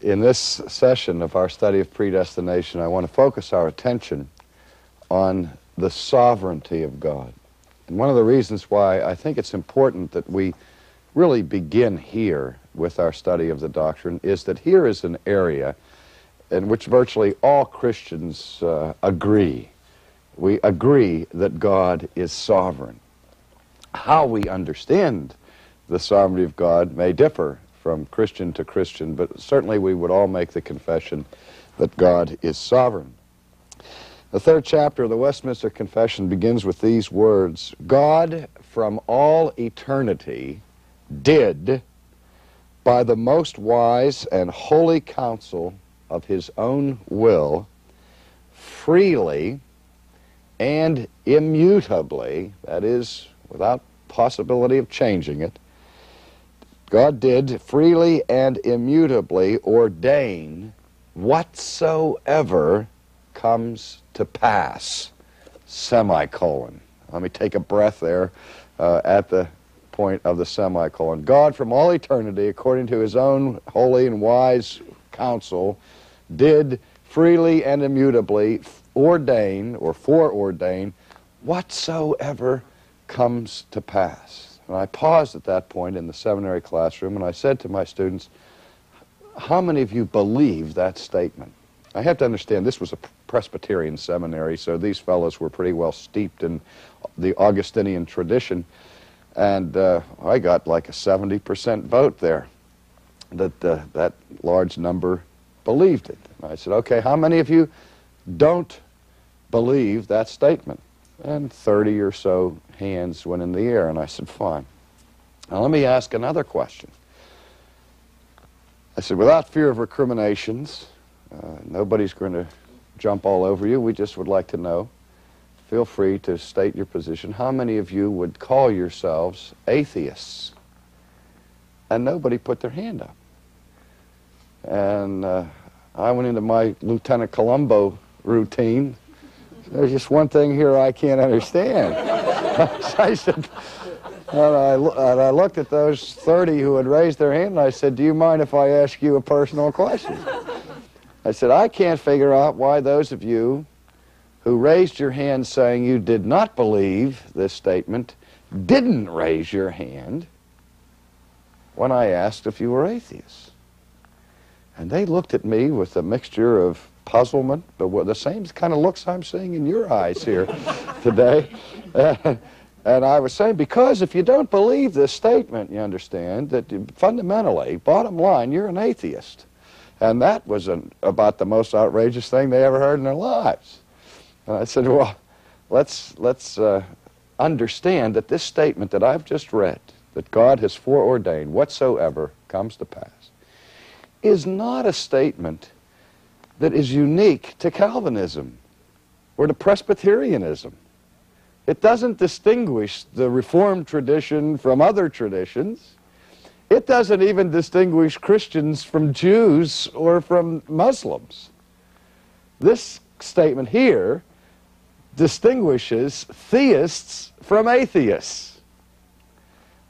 In this session of our study of predestination, I want to focus our attention on the sovereignty of God. And one of the reasons why I think it's important that we really begin here with our study of the doctrine is that here is an area in which virtually all Christians agree. We agree that God is sovereign. How we understand the sovereignty of God may differ from Christian to Christian, but certainly we would all make the confession that God is sovereign. The third chapter of the Westminster Confession begins with these words: God from all eternity did, by the most wise and holy counsel of his own will, freely and immutably, that is, without possibility of changing it, God did freely and immutably ordain whatsoever comes to pass, semicolon. Let me take a breath there at the point of the semicolon. God from all eternity, according to his own holy and wise counsel, did freely and immutably ordain or foreordain whatsoever comes to pass. And I paused at that point in the seminary classroom and I said to my students, how many of you believe that statement? I have to understand this was a Presbyterian seminary, so these fellows were pretty well steeped in the Augustinian tradition, and I got like a 70% vote there that that large number believed it. And I said, okay, how many of you don't believe that statement? And 30 or so hands went in the air, and I said, fine. Now let me ask another question. I said, without fear of recriminations, nobody's going to jump all over you. We just would like to know. Feel free to state your position. How many of you would call yourselves atheists? And nobody put their hand up. And I went into my Lieutenant Columbo routine. There's just one thing here I can't understand. I said, and I looked at those 30 who had raised their hand, and I said, do you mind if I ask you a personal question? I said, I can't figure out why those of you who raised your hand saying you did not believe this statement didn't raise your hand when I asked if you were atheists. And they looked at me with a mixture of puzzlement, but the same kind of looks I'm seeing in your eyes here today. And I was saying, because if you don't believe this statement, you understand that fundamentally, bottom line, you're an atheist. And that was about the most outrageous thing they ever heard in their lives. And I said, well, let's understand that this statement that I've just read, that God has foreordained whatsoever comes to pass, is not a statement that is unique to Calvinism or to Presbyterianism. It doesn't distinguish the Reformed tradition from other traditions. It doesn't even distinguish Christians from Jews or from Muslims. This statement here distinguishes theists from atheists.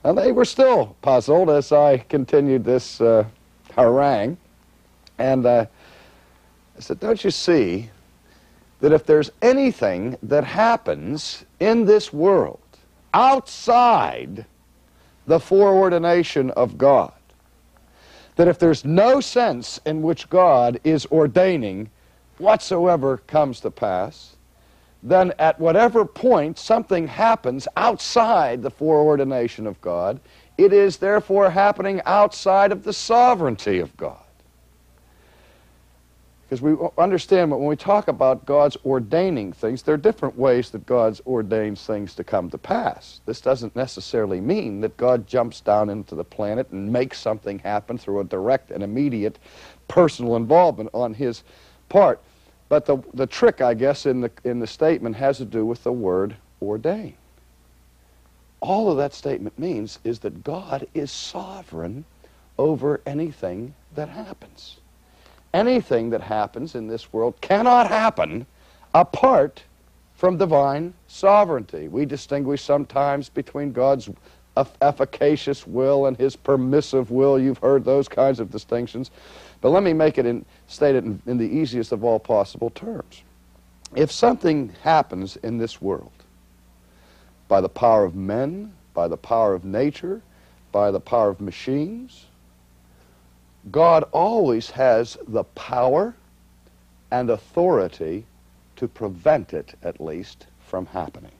And they were still puzzled as I continued this harangue. And I said, don't you see that if there's anything that happens in this world outside the foreordination of God, that if there's no sense in which God is ordaining whatsoever comes to pass, then at whatever point something happens outside the foreordination of God, it is therefore happening outside of the sovereignty of God. Because we understand that when we talk about God's ordaining things, there are different ways that God ordains things to come to pass. This doesn't necessarily mean that God jumps down into the planet and makes something happen through a direct and immediate personal involvement on his part. But the trick, I guess, in the statement has to do with the word ordain. All of that statement means is that God is sovereign over anything that happens. Anything that happens in this world cannot happen apart from divine sovereignty. We distinguish sometimes between God's efficacious will and his permissive will. You've heard those kinds of distinctions. But let me state it in the easiest of all possible terms. If something happens in this world by the power of men, by the power of nature, by the power of machines, God always has the power and authority to prevent it, at least, from happening.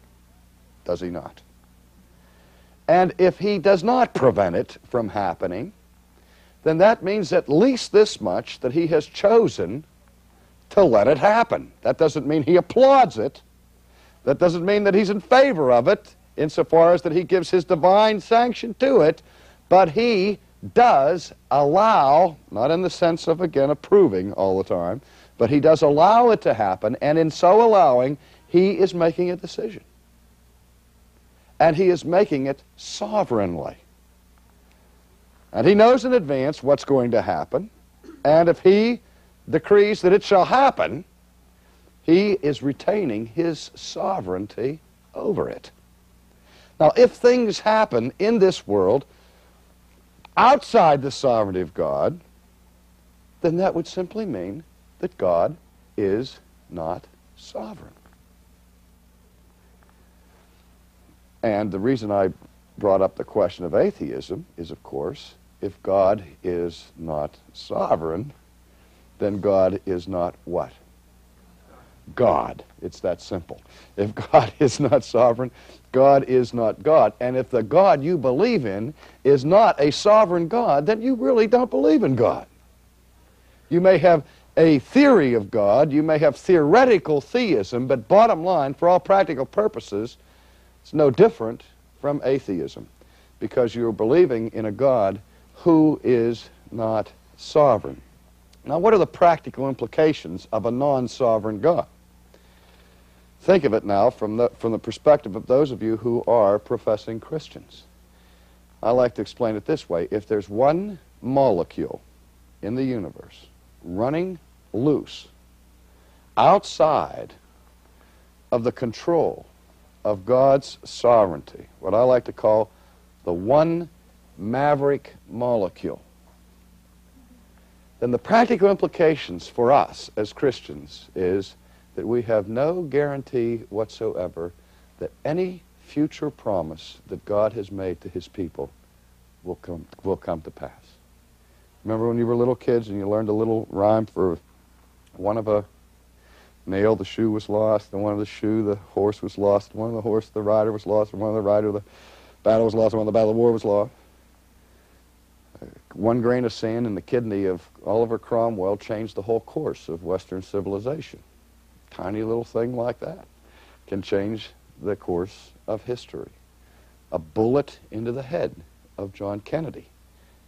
Does he not? And if he does not prevent it from happening, then that means at least this much, that he has chosen to let it happen. That doesn't mean he applauds it. That doesn't mean that he's in favor of it, insofar as that he gives his divine sanction to it, but he does allow, not in the sense of, again, approving all the time, but he does allow it to happen, and in so allowing, he is making a decision. And he is making it sovereignly. And he knows in advance what's going to happen, and if he decrees that it shall happen, he is retaining his sovereignty over it. Now, if things happen in this world outside the sovereignty of God, then that would simply mean that God is not sovereign. And the reason I brought up the question of atheism is, of course, if God is not sovereign, then God is not what? God. It's that simple. If God is not sovereign, God is not God. And if the God you believe in is not a sovereign God, then you really don't believe in God. You may have a theory of God, you may have theoretical theism, but bottom line, for all practical purposes, it's no different from atheism, because you're believing in a God who is not sovereign. Now, what are the practical implications of a non-sovereign God? Think of it now from the perspective of those of you who are professing Christians. I like to explain it this way. If there's one molecule in the universe running loose outside of the control of God's sovereignty, what I like to call the one maverick molecule, then the practical implications for us as Christians is that we have no guarantee whatsoever that any future promise that God has made to his people will come to pass. Remember when you were little kids and you learned a little rhyme for one of a nail, the shoe was lost, and one of the shoe, the horse was lost, one of the horse, the rider was lost, and one of the rider, the battle was lost, and one of the battle of war was lost. One grain of sand in the kidney of Oliver Cromwell changed the whole course of Western civilization. Tiny little thing like that can change the course of history. A bullet into the head of John Kennedy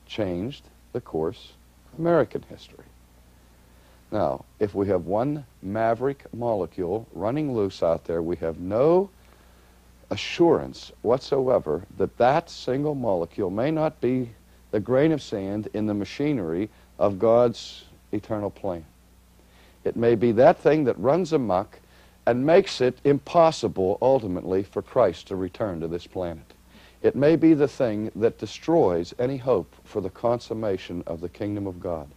changed the course of American history. Now, if we have one maverick molecule running loose out there, we have no assurance whatsoever that that single molecule may not be the grain of sand in the machinery of God's eternal plan. It may be that thing that runs amok and makes it impossible, ultimately, for Christ to return to this planet. It may be the thing that destroys any hope for the consummation of the kingdom of God,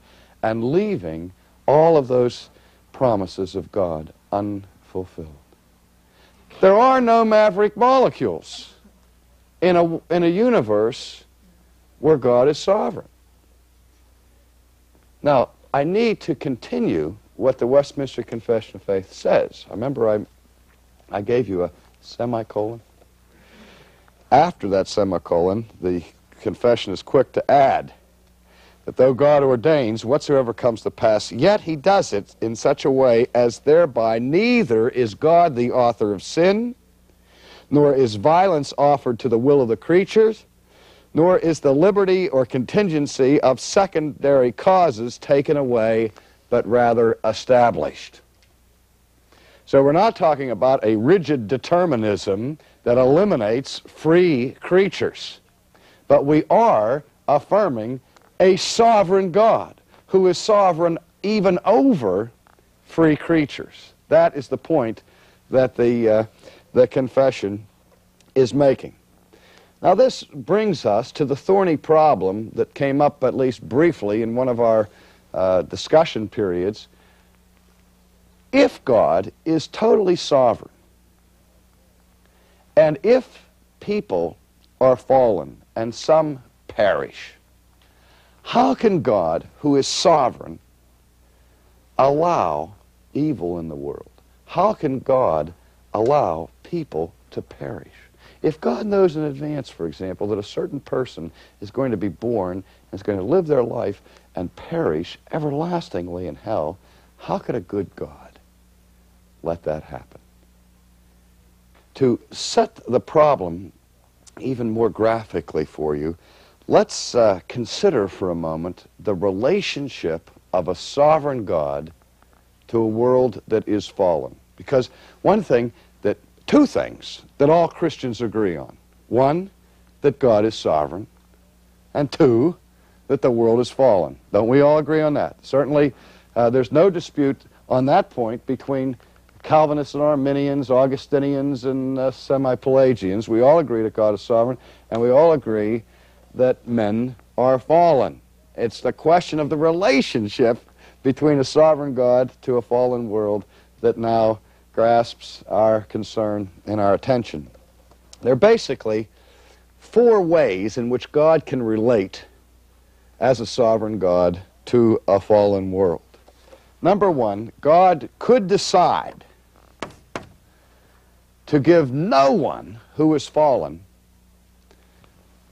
and leaving all of those promises of God unfulfilled. There are no maverick molecules in a universe where God is sovereign. Now, I need to continue what the Westminster Confession of Faith says. I remember I gave you a semicolon. After that semicolon, the confession is quick to add that though God ordains whatsoever comes to pass, yet he does it in such a way as thereby neither is God the author of sin, nor is violence offered to the will of the creatures, nor is the liberty or contingency of secondary causes taken away, but rather established. So we're not talking about a rigid determinism that eliminates free creatures, but we are affirming a sovereign God who is sovereign even over free creatures. That is the point that the confession is making. Now this brings us to the thorny problem that came up at least briefly in one of our discussion periods, if God is totally sovereign, and if people are fallen and some perish, how can God, who is sovereign, allow evil in the world? How can God allow people to perish? If God knows in advance, for example, that a certain person is going to be born and is going to live their life and perish everlastingly in hell, how could a good God let that happen? To set the problem even more graphically for you, let's consider for a moment the relationship of a sovereign God to a world that is fallen. Because two things that all Christians agree on. One, that God is sovereign, and two, that the world is fallen. Don't we all agree on that? Certainly, there's no dispute on that point between Calvinists and Arminians, Augustinians and semi-Pelagians. We all agree that God is sovereign, and we all agree that men are fallen. It's the question of the relationship between a sovereign God to a fallen world that now grasps our concern and our attention. There are basically four ways in which God can relate as a sovereign God to a fallen world. Number one, God could decide to give no one who is fallen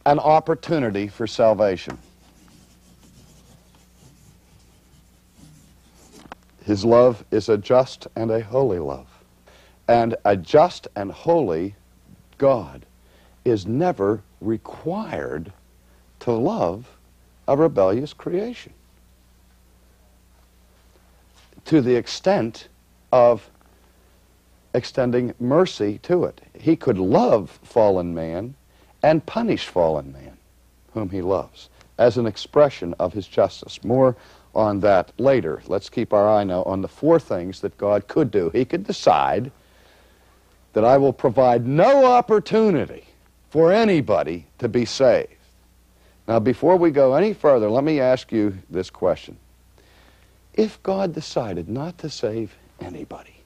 an opportunity for salvation. His love is a just and a holy love. And a just and holy God is never required to love a rebellious creation to the extent of extending mercy to it. He could love fallen man and punish fallen man whom he loves as an expression of his justice. More on that later. Let's keep our eye now on the four things that God could do. He could decide that I will provide no opportunity for anybody to be saved. Now, before we go any further, let me ask you this question. If God decided not to save anybody,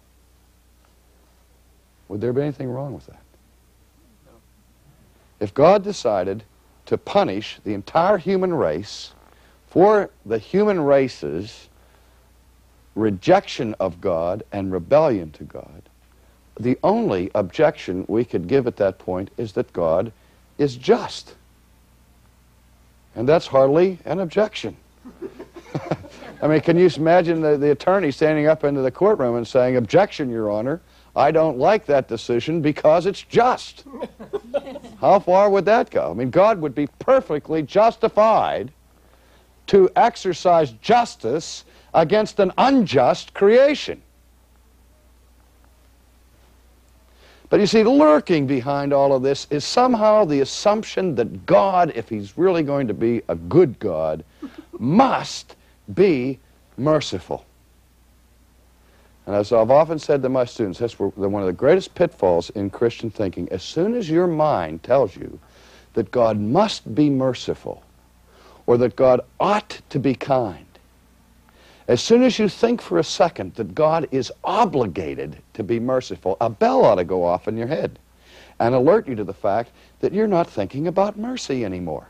would there be anything wrong with that? No. If God decided to punish the entire human race for the human race's rejection of God and rebellion to God, the only objection we could give at that point is that God is just. And that's hardly an objection. I mean, can you imagine the attorney standing up into the courtroom and saying, "Objection, Your Honor, I don't like that decision because it's just." How far would that go? I mean, God would be perfectly justified to exercise justice against an unjust creation. But you see, lurking behind all of this is somehow the assumption that God, if he's really going to be a good God, must be merciful. And as I've often said to my students, that's one of the greatest pitfalls in Christian thinking. As soon as your mind tells you that God must be merciful, or that God ought to be kind, as soon as you think for a second that God is obligated to be merciful, a bell ought to go off in your head and alert you to the fact that you're not thinking about mercy anymore.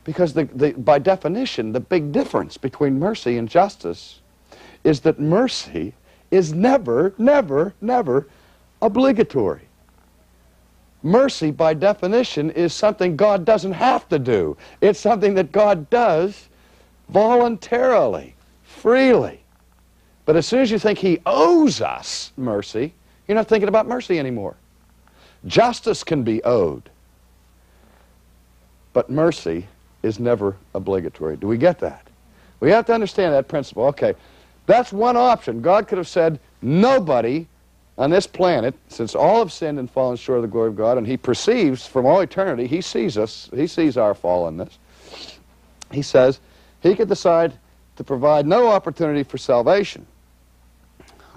Because by definition, the big difference between mercy and justice is that mercy is never, never, never obligatory. Mercy, by definition, is something God doesn't have to do. It's something that God does voluntarily, freely. But as soon as you think he owes us mercy, you're not thinking about mercy anymore. Justice can be owed, but mercy is never obligatory. Do we get that? We have to understand that principle. Okay, that's one option. God could have said, nobody on this planet, since all have sinned and fallen short of the glory of God, and he perceives from all eternity, he sees us, he sees our fallenness. He says he could decide to provide no opportunity for salvation.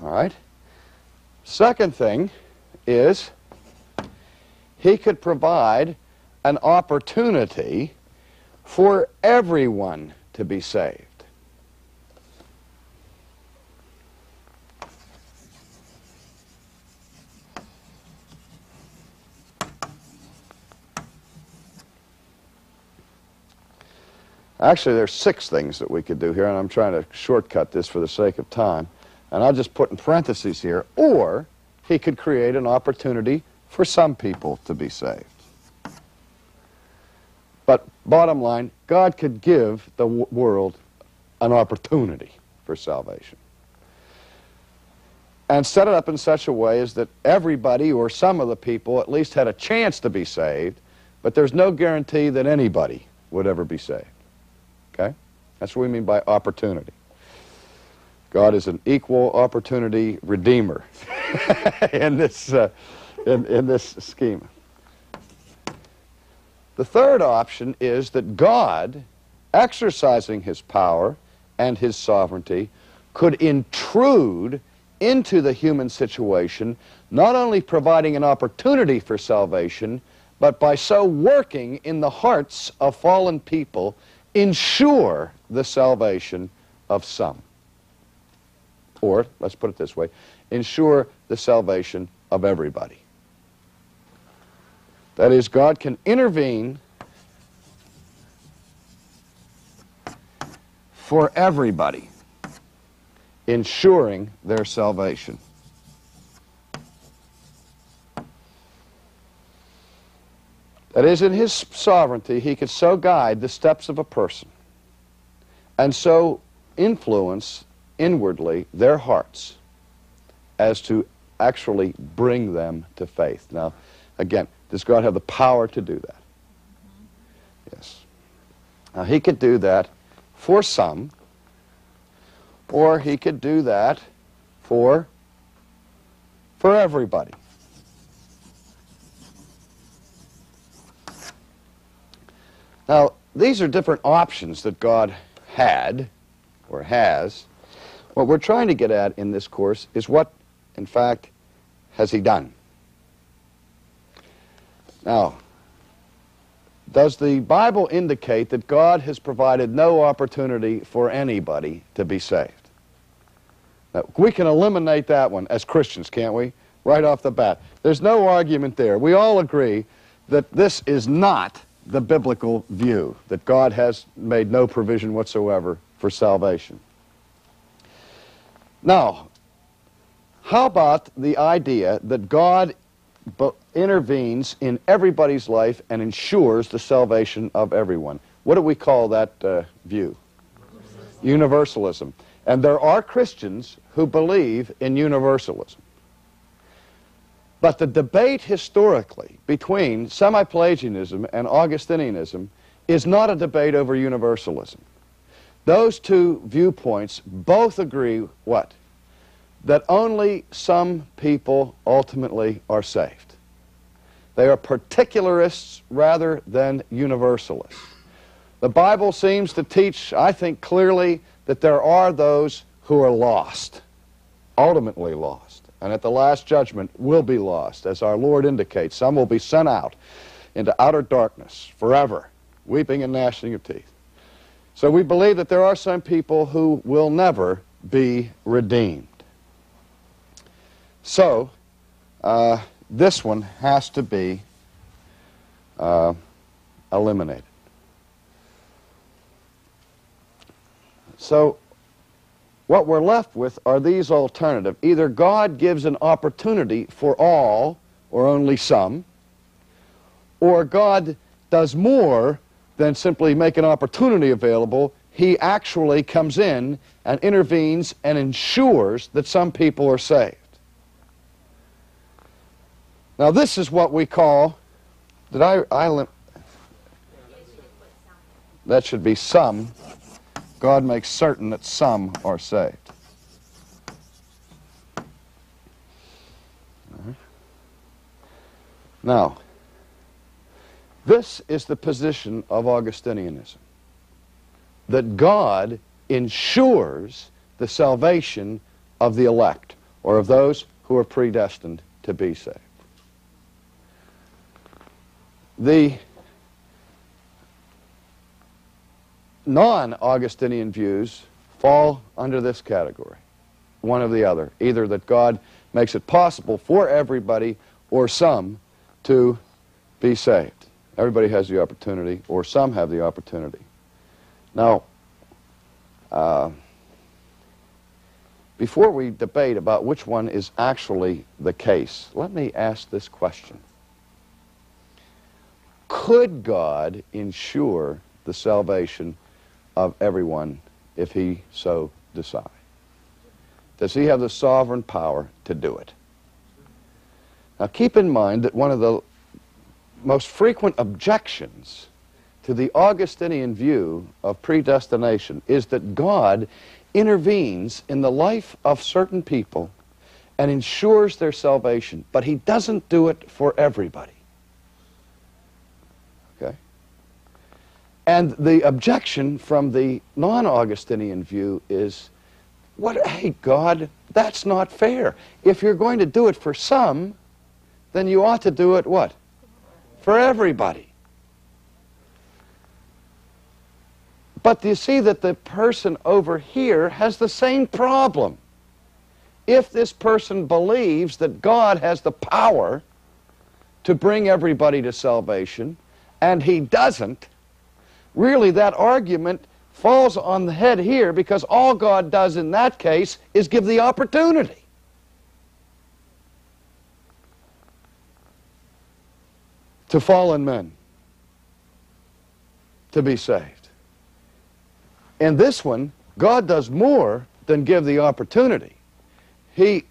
All right? Second thing is he could provide an opportunity for everyone to be saved. Actually, there's 6 things that we could do here, and I'm trying to shortcut this for the sake of time. And I'll just put in parentheses here, or he could create an opportunity for some people to be saved. But bottom line, God could give the world an opportunity for salvation. And set it up in such a way as that everybody or some of the people at least had a chance to be saved, but there's no guarantee that anybody would ever be saved. Okay? That's what we mean by opportunity. God is an equal opportunity redeemer in this scheme. The third option is that God, exercising his power and his sovereignty, could intrude into the human situation, not only providing an opportunity for salvation, but by so working in the hearts of fallen people, ensure the salvation of some. Or, let's put it this way, ensure the salvation of everybody. That is, God can intervene for everybody, ensuring their salvation. That is, in his sovereignty, he could so guide the steps of a person and so influence inwardly their hearts as to actually bring them to faith. Now, again, does God have the power to do that? Yes. Now, he could do that for some, or he could do that for everybody. Now, these are different options that God had, or has. What we're trying to get at in this course is what, in fact, has he done? Now, does the Bible indicate that God has provided no opportunity for anybody to be saved? Now, we can eliminate that one as Christians, can't we? Right off the bat. There's no argument there. We all agree that this is not the biblical view, that God has made no provision whatsoever for salvation. Now, how about the idea that God intervenes in everybody's life and ensures the salvation of everyone? What do we call that view? Universalism. And there are Christians who believe in universalism. But the debate historically between semi-Pelagianism and Augustinianism is not a debate over universalism. Those two viewpoints both agree what? That only some people ultimately are saved. They are particularists rather than universalists. The Bible seems to teach, I think, clearly that there are those who are lost, ultimately lost, and at the last judgment will be lost, as our Lord indicates. Some will be sent out into outer darkness forever, weeping and gnashing of teeth. So we believe that there are some people who will never be redeemed. So, this one has to be eliminated. So, what we're left with are these alternatives. Either God gives an opportunity for all, or only some, or God does more than simply make an opportunity available. He actually comes in and intervenes and ensures that some people are saved. Now, this is what we call, that should be some. God makes certain that some are saved. Now, this is the position of Augustinianism, that God ensures the salvation of the elect, or of those who are predestined to be saved. The non-Augustinian views fall under this category, one or the other, either that God makes it possible for everybody or some to be saved. Everybody has the opportunity, or some have the opportunity. Now, before we debate about which one is actually the case, let me ask this question. Could God ensure the salvation of everyone if he so decide? Does he have the sovereign power to do it? Now keep in mind that one of the most frequent objections to the Augustinian view of predestination is that God intervenes in the life of certain people and ensures their salvation, but he doesn't do it for everybody. Okay? And the objection from the non-Augustinian view is, hey, God, that's not fair. If you're going to do it for some, then you ought to do it what? For everybody. But you see that the person over here has the same problem. If this person believes that God has the power to bring everybody to salvation, and he doesn't, really that argument falls on the head here, because all God does in that case is give the opportunity. To fallen men to be saved. In this one, God does more than give the opportunity. He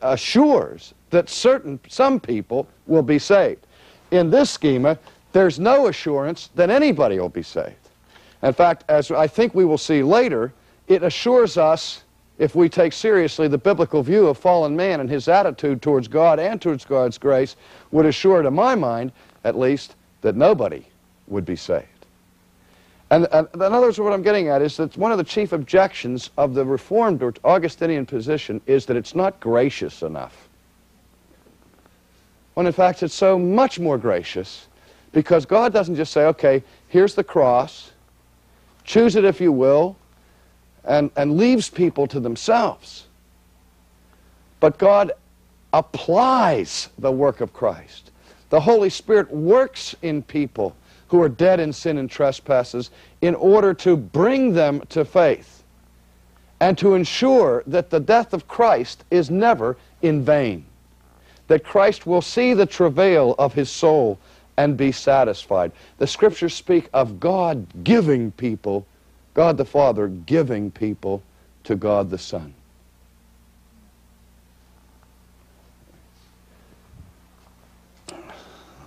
assures that some people will be saved. In this schema, there's no assurance that anybody will be saved. In fact, as I think we will see later, it assures us, if we take seriously the biblical view of fallen man and his attitude towards God and towards God's grace, would assure, to my mind, at least, that nobody would be saved. And in other words, what I'm getting at is that one of the chief objections of the Reformed or Augustinian position is that it's not gracious enough. When in fact it's so much more gracious, because God doesn't just say, okay, here's the cross, choose it if you will, and leaves people to themselves. But God applies the work of Christ. The Holy Spirit works in people who are dead in sin and trespasses in order to bring them to faith and to ensure that the death of Christ is never in vain, that Christ will see the travail of his soul and be satisfied. The Scriptures speak of God giving people, God the Father giving people to God the Son.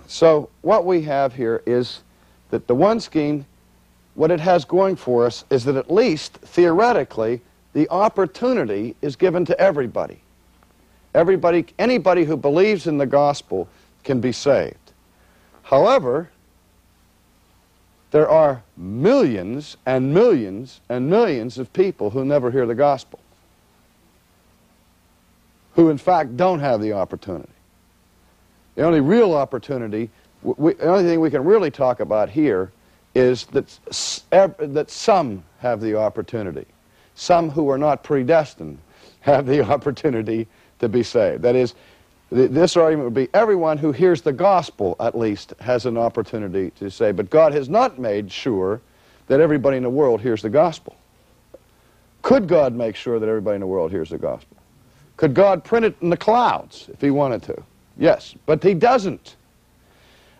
So what we have here is that the one scheme, what it has going for us is that at least theoretically the opportunity is given to everybody. Anybody who believes in the gospel can be saved. However, there are millions and millions and millions of people who never hear the gospel, who in fact don't have the opportunity. The only real opportunity, the only thing we can really talk about here is that some have the opportunity. Some who are not predestined have the opportunity to be saved. That is, this argument would be everyone who hears the gospel, at least, has an opportunity to say. But God has not made sure that everybody in the world hears the gospel. Could God make sure that everybody in the world hears the gospel? Could God print it in the clouds if he wanted to? Yes, but he doesn't.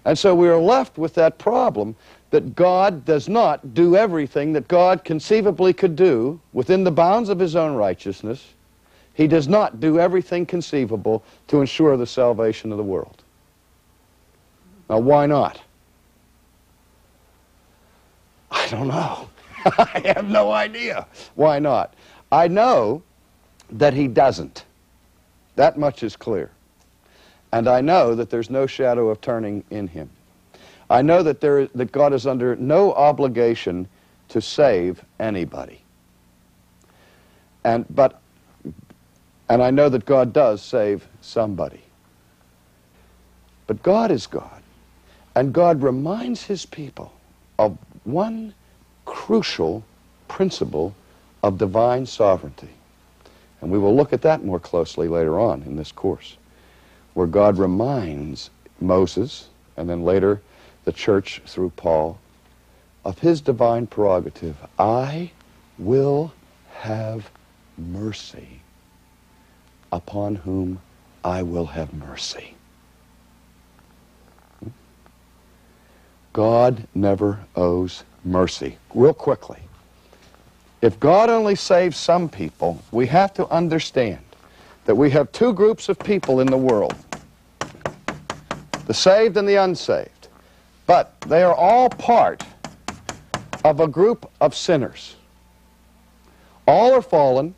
And so we are left with that problem that God does not do everything that God conceivably could do within the bounds of his own righteousness. He does not do everything conceivable to ensure the salvation of the world. Now, why not? I don't know. I have no idea. Why not? I know that he doesn't. That much is clear. And I know that there's no shadow of turning in him. I know that that God is under no obligation to save anybody. And I know that God does save somebody. But God is God. And God reminds his people of one crucial principle of divine sovereignty. And we will look at that more closely later on in this course, where God reminds Moses, and then later the church through Paul, of his divine prerogative. I will have mercy upon whom I will have mercy. God never owes mercy. Real quickly, if God only saves some people, we have to understand that we have two groups of people in the world, the saved and the unsaved, but they are all part of a group of sinners. All are fallen,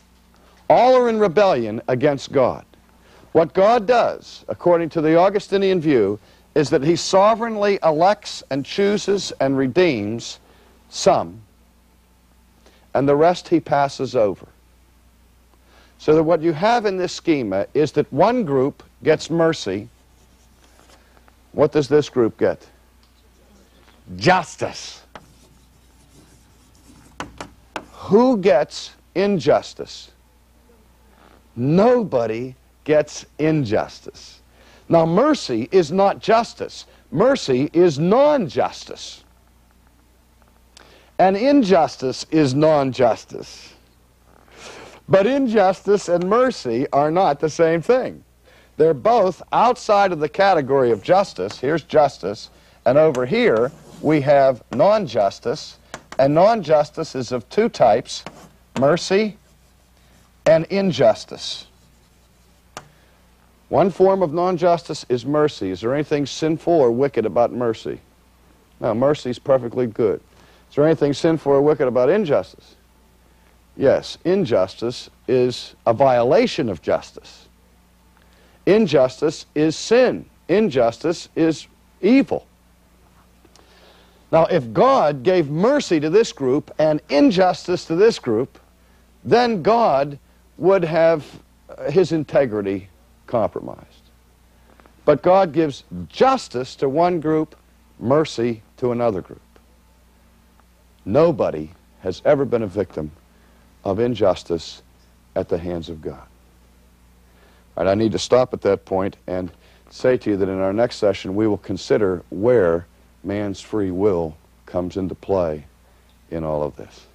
all are in rebellion against God. What God does, according to the Augustinian view, is that he sovereignly elects and chooses and redeems some, and the rest he passes over. So that what you have in this schema is that one group gets mercy. What does this group get? Justice. Who gets injustice? Nobody gets injustice. Now, mercy is not justice. Mercy is non-justice. And injustice is non-justice. But injustice and mercy are not the same thing. They're both outside of the category of justice. Here's justice. And over here, we have non-justice. And non-justice is of two types, mercy and injustice. One form of non-justice is mercy. Is there anything sinful or wicked about mercy? No, mercy is perfectly good. Is there anything sinful or wicked about injustice? Yes, injustice is a violation of justice. Injustice is sin. Injustice is evil. Now, if God gave mercy to this group and injustice to this group, then God would have his integrity compromised. But God gives justice to one group, mercy to another group. Nobody has ever been a victim of injustice at the hands of God. All right, I need to stop at that point and say to you that in our next session we will consider where man's free will comes into play in all of this.